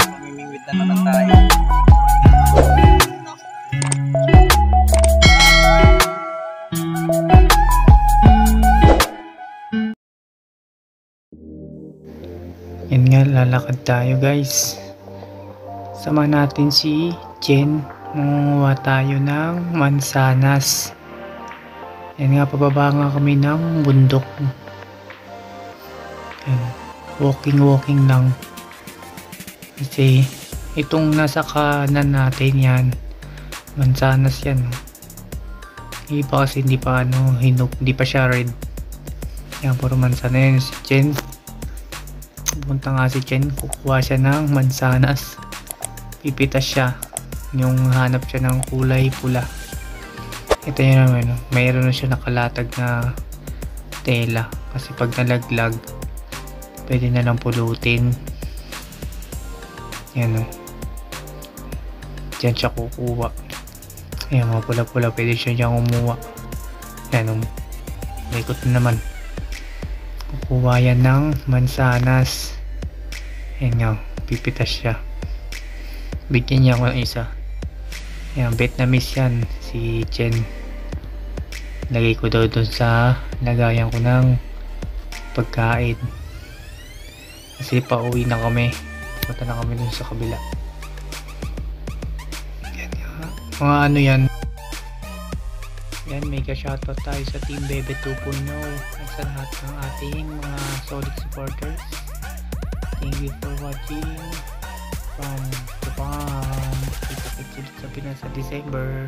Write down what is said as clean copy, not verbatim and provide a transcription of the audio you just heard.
Mamimingwit na naman tayo. Yan nga, lalakad tayo guys. Sama natin si Jen. Mangunguha tayo ng mansanas. Yan nga, pababa nga kami ng bundok. Yan. Walking lang. Kasi itong nasa kanan natin yan, mansanas yan. Iba kasi hindi pa hinog, hindi pa siya red. Yan, puro mansanas yan. Si Jen, pupunta nga si Jen, kukuha siya ng mansanas. Pipitas siya. Yung hanap siya ng kulay pula. Ito yun naman, mayroon na siya nakalatag na tela. Kasi pag nalaglag, pwede na lang pulutin. Yan o. Diyan siya kukuha. Ayan, mga pula-pula, pwede siya dyan kumuha. Yan o. Ikot na naman. Kukuha yan ng mansanas. Ayan nga, pipitas siya. Bigyan niya ako ng isa. Ayan, Vietnamese yan, si Jen. Lagay ko daw dun sa lagayan ko ng pagkain. Kasi pauwi na kami. Punta na kami dun sa kabila. Yan, mga ano yan. Yan, mega shoutout tayo sa Team Bebe 2.0 at sa lahat ng ating mga solid supporters. Thank you for watching from Japan. Kita-kits ulit sa Pinas sa December.